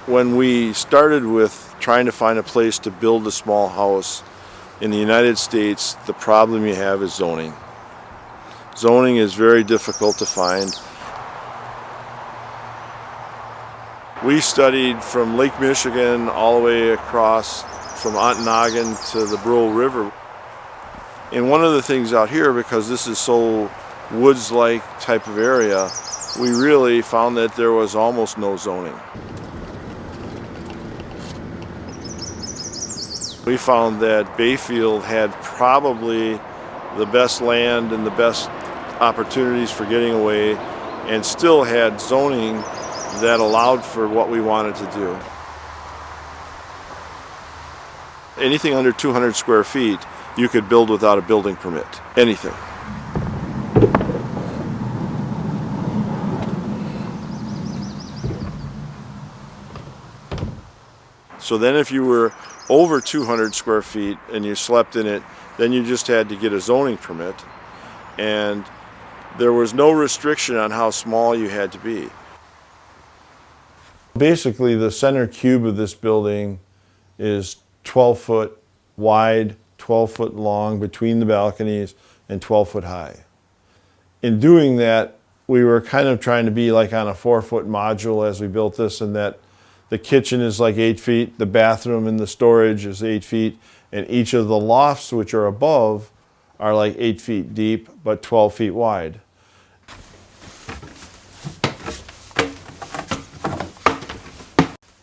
When we started with trying to find a place to build a small house in the United States, the problem you have is zoning. Zoning is very difficult to find. We studied from Lake Michigan all the way across from Ontonagon to the Brule River. And one of the things out here, because this is so woods-like type of area, we really found that there was almost no zoning. We found that Bayfield had probably the best land and the best opportunities for getting away, and still had zoning that allowed for what we wanted to do. Anything under 200 square feet, you could build without a building permit. Anything. So then if you were over 200 square feet and you slept in it, then you just had to get a zoning permit. And there was no restriction on how small you had to be. Basically, the center cube of this building is 12 foot wide, 12 foot long between the balconies, and 12 foot high. In doing that, we were kind of trying to be like on a 4-foot module as we built this, and that the kitchen is like 8 feet, the bathroom and the storage is 8 feet, and each of the lofts, which are above, are like 8 feet deep, but 12 feet wide.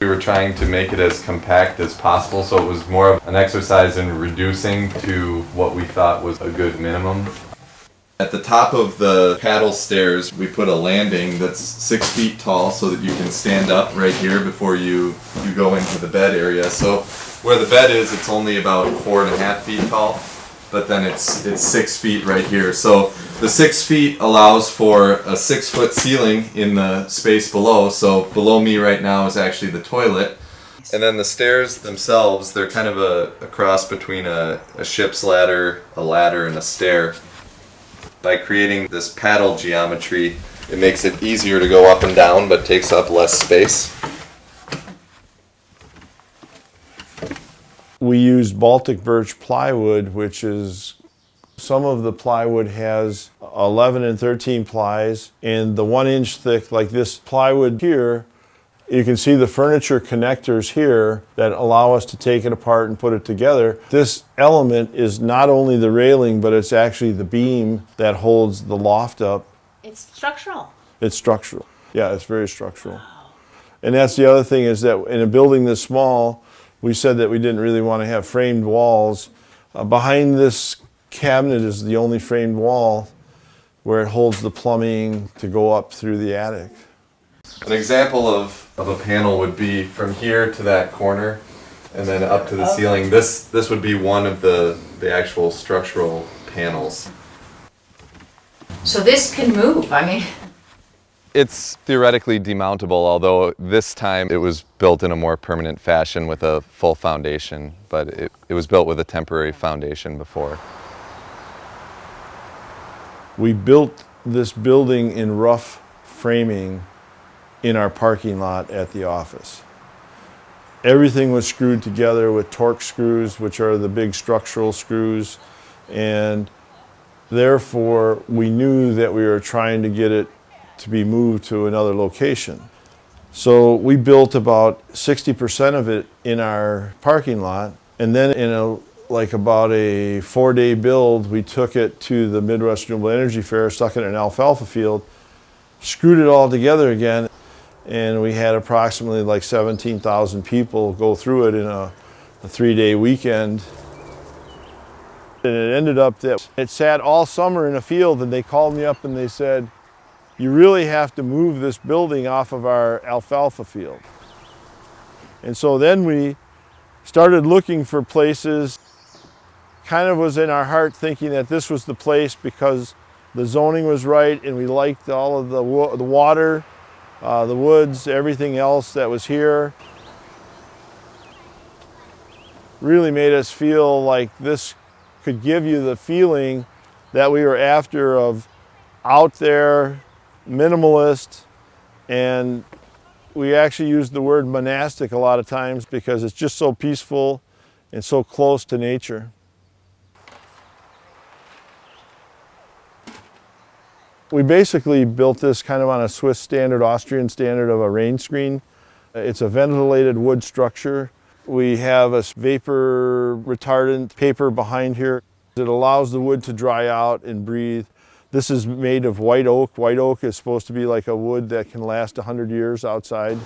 We were trying to make it as compact as possible, so it was more of an exercise in reducing to what we thought was a good minimum. At the top of the paddle stairs, we put a landing that's 6 feet tall so that you can stand up right here before you go into the bed area. So where the bed is, it's only about 4.5 feet tall, but then it's 6 feet right here. So the 6 feet allows for a 6-foot ceiling in the space below. So below me right now is actually the toilet. And then the stairs themselves, they're kind of a cross between a ship's ladder, a ladder, and a stair. By creating this paddle geometry, it makes it easier to go up and down, but takes up less space. We used Baltic birch plywood, which is, some of the plywood has 11 and 13 plies, and the 1-inch thick, like this plywood here, you can see the furniture connectors here that allow us to take it apart and put it together. This element is not only the railing, but it's actually the beam that holds the loft up. It's structural. It's structural. Yeah, it's very structural. Wow. And that's the other thing, is that in a building this small, we said that we didn't really want to have framed walls. Behind this cabinet is the only framed wall where it holds the plumbing to go up through the attic. An example of a panel would be from here to that corner and then up to the ceiling. This would be one of the actual structural panels. So this can move, I mean. It's theoretically demountable, although this time it was built in a more permanent fashion with a full foundation, but it was built with a temporary foundation before. We built this building in rough framing in our parking lot at the office. Everything was screwed together with torque screws, which are the big structural screws, and therefore we knew that we were trying to get it to be moved to another location. So we built about 60% of it in our parking lot, and then in about a 4-day build, we took it to the Midwest Renewable Energy Fair, stuck it in an alfalfa field, screwed it all together again, and we had approximately like 17,000 people go through it in a 3-day weekend. And it ended up that it sat all summer in a field, and they called me up and they said, "You really have to move this building off of our alfalfa field." And so then we started looking for places. Kind of was in our heart thinking that this was the place because the zoning was right and we liked all of the water, the woods, everything else that was here. Really made us feel like this could give you the feeling that we were after, of out there, minimalist, and We actually use the word monastic a lot of times because it's just so peaceful and so close to nature. We basically built this kind of on a Swiss standard, Austrian standard of a rain screen. It's a ventilated wood structure. We have a vapor retardant paper behind here. It allows the wood to dry out and breathe. This is made of white oak. White oak is supposed to be like a wood that can last 100 years outside.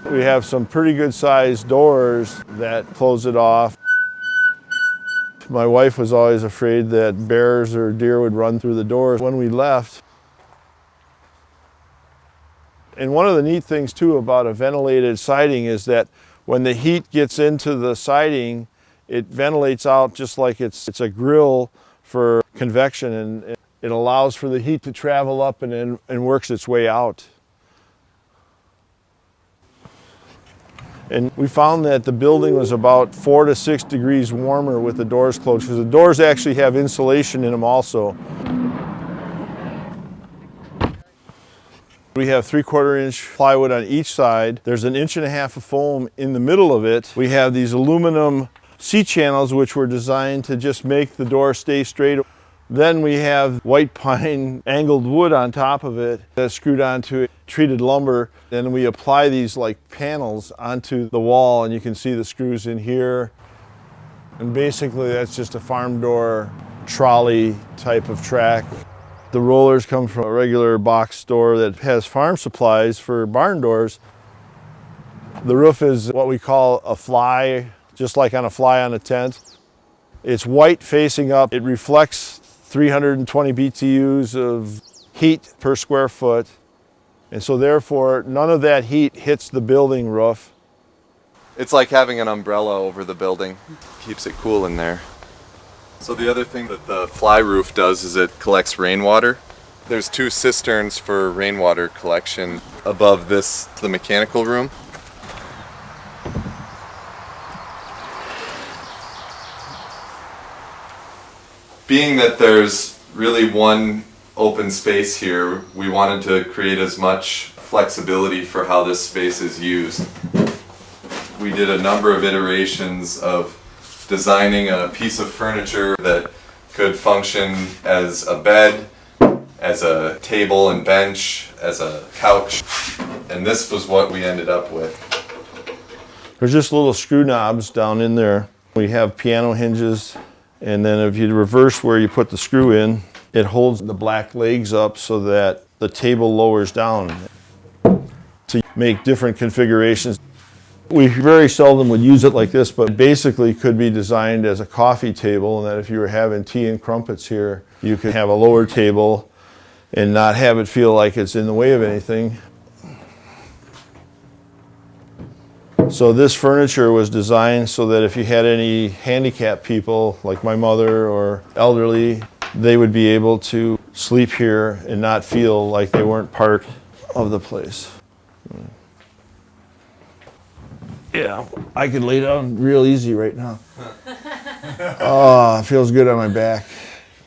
We have some pretty good sized doors that close it off. My wife was always afraid that bears or deer would run through the doors when we left. And one of the neat things too about a ventilated siding is that when the heat gets into the siding, it ventilates out just like it's a grill for convection, and it allows for the heat to travel up and works its way out. And we found that the building was about 4 to 6 degrees warmer with the doors closed, because the doors actually have insulation in them also. We have 3/4 inch plywood on each side. There's 1.5 inches of foam in the middle of it. We have these aluminum C-channels which were designed to just make the door stay straight. Then we have white pine angled wood on top of it that's screwed onto treated lumber. Then we apply these like panels onto the wall, and you can see the screws in here. And basically that's just a farm door trolley type of track. The rollers come from a regular box store that has farm supplies for barn doors. The roof is what we call a fly, just like on a fly on a tent. It's white facing up. It reflects 320 BTUs of heat per square foot. And so therefore, none of that heat hits the building roof. It's like having an umbrella over the building. Keeps it cool in there. So the other thing that the fly roof does is it collects rainwater. There's 2 cisterns for rainwater collection above this, the mechanical room. Being that there's really one open space here, we wanted to create as much flexibility for how this space is used. We did a number of iterations of designing a piece of furniture that could function as a bed, as a table and bench, as a couch, and this was what we ended up with. There's just little screw knobs down in there. We have piano hinges, and then if you reverse where you put the screw in, it holds the black legs up so that the table lowers down to make different configurations. We very seldom would use it like this, but basically could be designed as a coffee table, and that if you were having tea and crumpets here, you could have a lower table and not have it feel like it's in the way of anything. So this furniture was designed so that if you had any handicapped people, like my mother or elderly, they would be able to sleep here and not feel like they weren't part of the place. Yeah, I could lay down real easy right now. Oh, it feels good on my back.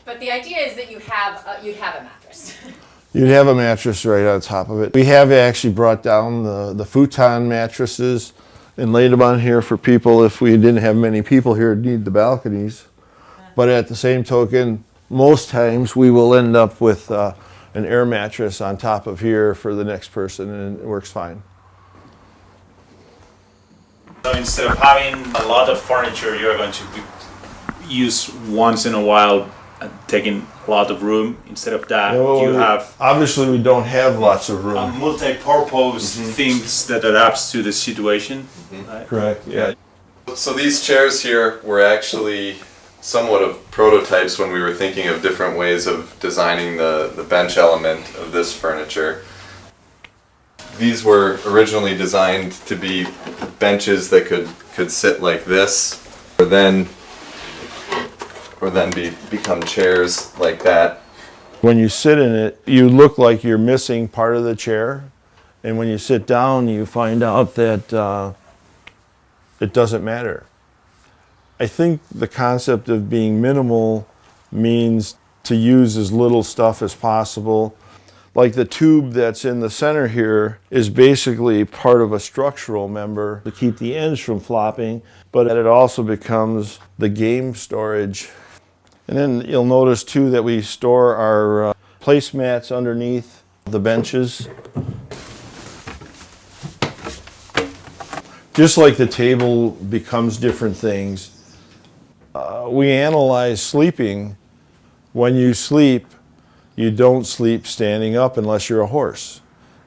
But the idea is that you'd have a mattress. You'd have a mattress right on top of it. We have actually brought down the futon mattresses and laid them on here for people if we didn't have many people here who need the balconies. But at the same token, most times we will end up with an air mattress on top of here for the next person, and it works fine. So instead of having a lot of furniture, you're going to use once in a while, taking a lot of room. Instead of that, you have obviously we don't have lots of room. Multi-purpose things that adapts to the situation. Right? Correct. Yeah. So these chairs here were actually somewhat of prototypes when we were thinking of different ways of designing the bench element of this furniture. These were originally designed to be benches that could sit like this, or then become chairs like that. When you sit in it, you look like you're missing part of the chair, and when you sit down, you find out that it doesn't matter. I think the concept of being minimal means to use as little stuff as possible. Like the tube that's in the center here is basically part of a structural member to keep the ends from flopping, but it also becomes the game storage. And then you'll notice too that we store our placemats underneath the benches. Just like the table becomes different things, we analyze sleeping. When you sleep, you don't sleep standing up unless you're a horse.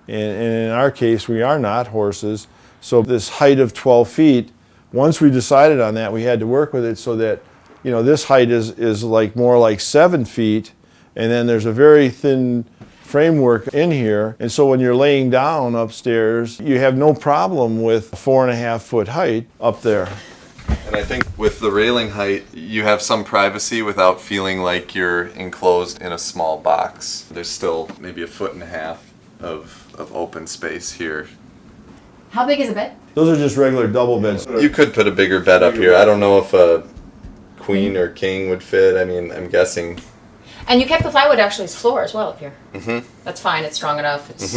And in our case, we are not horses. So this height of 12 feet, once we decided on that, we had to work with it so that, you know, this height is like more like 7 feet. And then there's a very thin framework in here. And so when you're laying down upstairs, you have no problem with a 4.5 foot height up there. And I think with the railing height, you have some privacy without feeling like you're enclosed in a small box. There's still maybe 1.5 feet of open space here. How big is a bed? Those are just regular double beds. You could put a bigger bed up here. I don't know if a queen or king would fit. I mean, I'm guessing. And you kept the plywood actually as floor as well up here. Mm-hmm. That's fine. It's strong enough. It's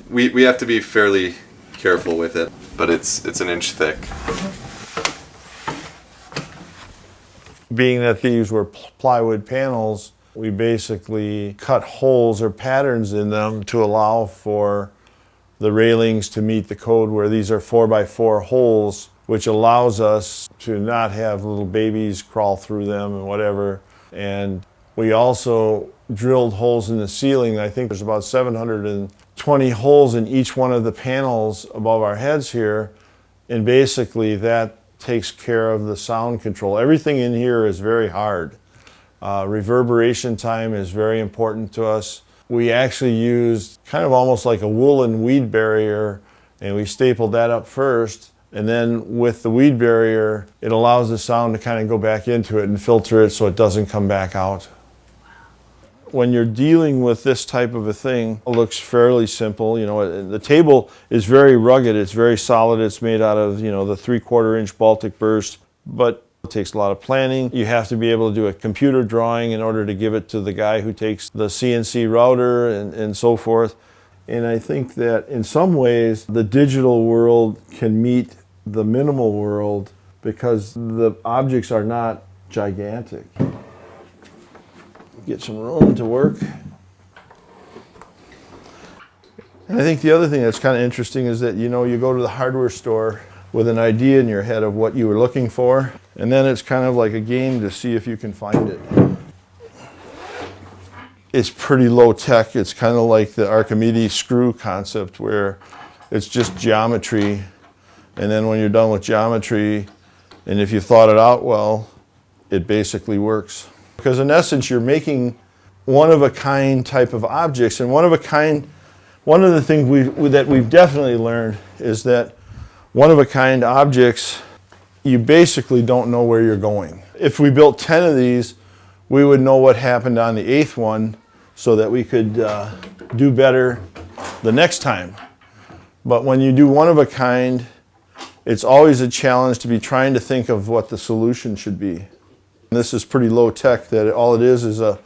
We have to be fairly careful with it, but it's an inch thick. Being that these were plywood panels, we basically cut holes or patterns in them to allow for the railings to meet the code, where these are 4x4 holes, which allows us to not have little babies crawl through them and whatever. And we also drilled holes in the ceiling. I think there's about 720 holes in each one of the panels above our heads here. And basically that takes care of the sound control. Everything in here is very hard. Reverberation time is very important to us. We actually used kind of almost like a woolen weed barrier, and we stapled that up first. And then with the weed barrier, it allows the sound to kind of go back into it and filter it so it doesn't come back out. When you're dealing with this type of a thing, it looks fairly simple. You know, the table is very rugged. It's very solid. It's made out of, you know, the 3/4 inch Baltic burst, but it takes a lot of planning. You have to be able to do a computer drawing in order to give it to the guy who takes the CNC router and so forth. And I think that in some ways, the digital world can meet the minimal world because the objects are not gigantic. Get some room to work. And I think the other thing that's kind of interesting is that, you know, you go to the hardware store with an idea in your head of what you were looking for, and then it's kind of like a game to see if you can find it. It's pretty low tech. It's kind of like the Archimedes screw concept, where it's just geometry, and then when you're done with geometry, and if you thought it out well, it basically works. Because in essence, you're making one-of-a-kind type of objects, and one of the things that we've definitely learned is that one-of-a-kind objects, you basically don't know where you're going. If we built 10 of these, we would know what happened on the 8th one so that we could do better the next time. But when you do one-of-a-kind, it's always a challenge to be trying to think of what the solution should be. This is pretty low tech, that all it is a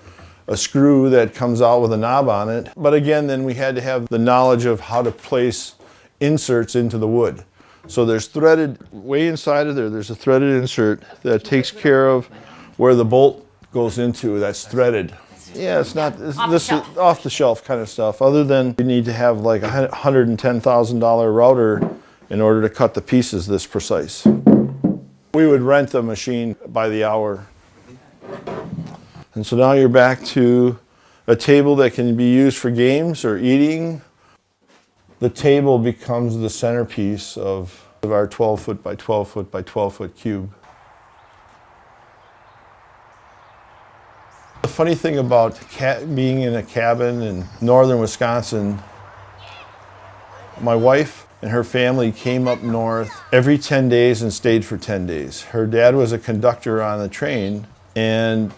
screw that comes out with a knob on it. But again, then we had to have the knowledge of how to place inserts into the wood. So there's threaded, way inside of there, there's a threaded insert that takes care of where the bolt goes into, that's threaded. Yeah, this is off the shelf kind of stuff, other than you need to have like a $110,000 router in order to cut the pieces this precise. We would rent the machine by the hour. And so now you're back to a table that can be used for games or eating. The table becomes the centerpiece of our 12 foot by 12 foot by 12 foot cube. The funny thing about being in a cabin in northern Wisconsin, my wife and her family came up north every 10 days and stayed for 10 days. Her dad was a conductor on the train, and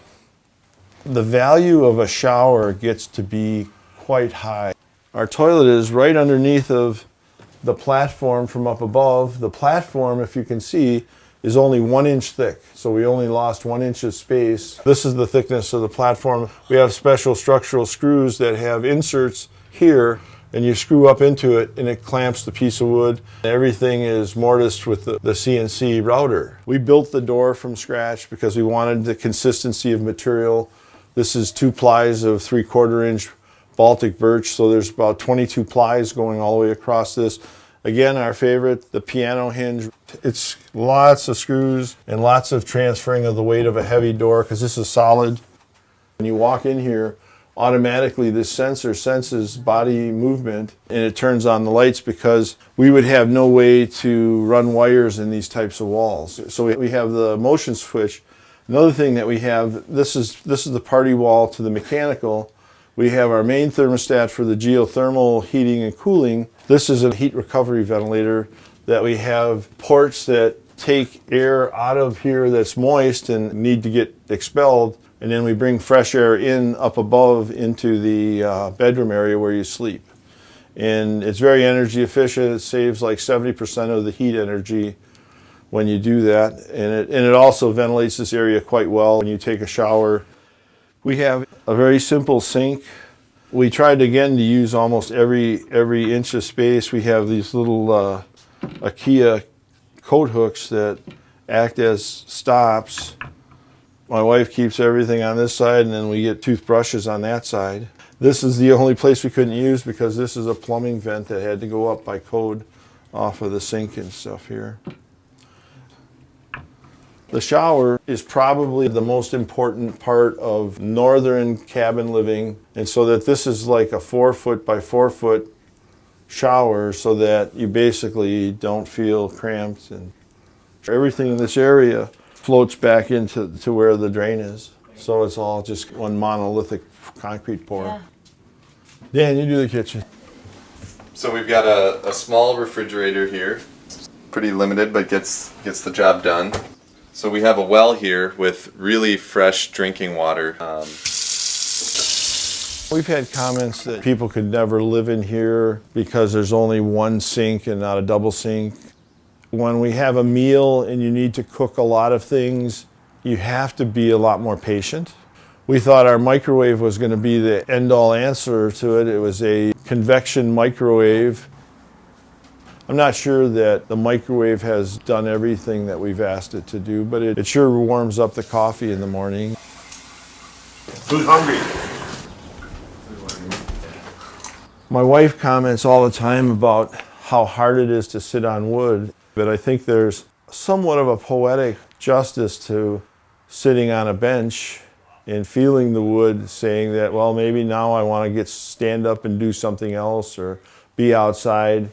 the value of a shower gets to be quite high. Our toilet is right underneath of the platform from up above. The platform, if you can see, is only 1 inch thick. So we only lost 1 inch of space. This is the thickness of the platform. We have special structural screws that have inserts here, and you screw up into it and it clamps the piece of wood. Everything is mortised with the CNC router. We built the door from scratch because we wanted the consistency of material. This is 2 plies of 3/4 inch Baltic birch, so there's about 22 plies going all the way across this. Again, our favorite, the piano hinge. It's lots of screws and lots of transferring of the weight of a heavy door because this is solid. When you walk in here, automatically this sensor senses body movement and it turns on the lights because we would have no way to run wires in these types of walls. So we have the motion switch. Another thing that we have, this is the party wall to the mechanical. We have our main thermostat for the geothermal heating and cooling. This is a heat recovery ventilator that we have ports that take air out of here that's moist and need to get expelled, and then we bring fresh air in up above into the bedroom area where you sleep. And it's very energy efficient. It saves like 70% of the heat energy when you do that, and it also ventilates this area quite well when you take a shower. We have a very simple sink. We tried again to use almost every inch of space. We have these little IKEA coat hooks that act as stops. My wife keeps everything on this side, and then we get toothbrushes on that side. This is the only place we couldn't use because this is a plumbing vent that had to go up by code off of the sink and stuff here. The shower is probably the most important part of northern cabin living, and so that this is like a 4-foot by 4-foot shower so that you basically don't feel cramped, and everything in this area floats back into where the drain is. So it's all just one monolithic concrete pour. Yeah. Dan, you do the kitchen. So we've got a small refrigerator here. Pretty limited, but gets the job done. So we have a well here with really fresh drinking water. We've had comments that people could never live in here because there's only one sink and not a double sink. When we have a meal and you need to cook a lot of things, you have to be a lot more patient. We thought our microwave was going to be the end-all answer to it. It was a convection microwave. I'm not sure that the microwave has done everything that we've asked it to do, but it sure warms up the coffee in the morning. Who's hungry? My wife comments all the time about how hard it is to sit on wood, but I think there's somewhat of a poetic justice to sitting on a bench and feeling the wood, saying that, well, maybe now I want to stand up and do something else or be outside.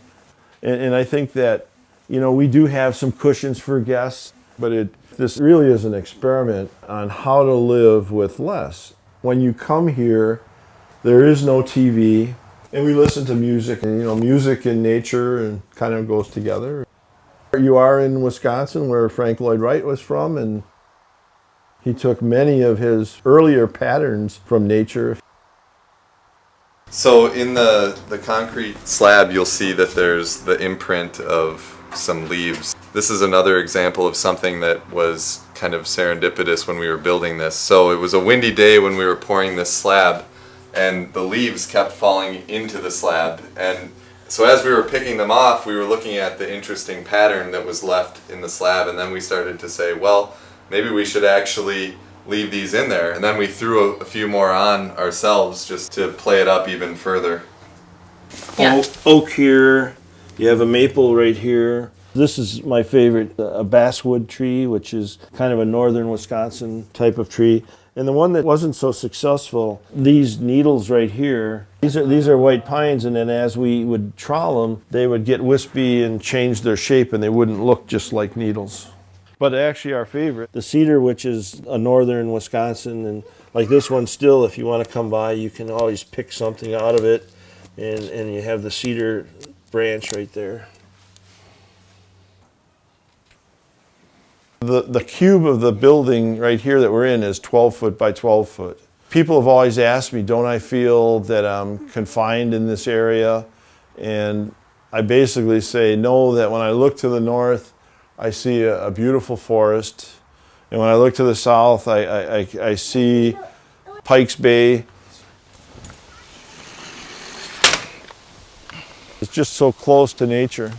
And I think that, you know, we do have some cushions for guests, but this really is an experiment on how to live with less. When you come here, there is no TV, and we listen to music, and, you know, music and nature and kind of goes together. You are in Wisconsin, where Frank Lloyd Wright was from, and he took many of his earlier patterns from nature. So in the concrete slab, you'll see that there's the imprint of some leaves. This is another example of something that was kind of serendipitous when we were building this. So it was a windy day when we were pouring this slab, and the leaves kept falling into the slab. And so as we were picking them off, we were looking at the interesting pattern that was left in the slab, and then we started to say, well, maybe we should actually leave these in there. And then we threw a few more on ourselves just to play it up even further. Yeah. Oak here, you have a maple right here. This is my favorite, a basswood tree, which is kind of a northern Wisconsin type of tree. And the one that wasn't so successful, these needles right here, these are white pines, and then as we would trowel them, they would get wispy and change their shape, and they wouldn't look just like needles. But actually our favorite, the cedar, which is a northern Wisconsin, and like this one still, if you want to come by, you can always pick something out of it, and you have the cedar branch right there. The cube of the building right here that we're in is 12 foot by 12 foot. People have always asked me, don't I feel that I'm confined in this area? And I basically say no, that when I look to the north, I see a beautiful forest. And when I look to the south, I see Pikes Bay. It's just so close to nature.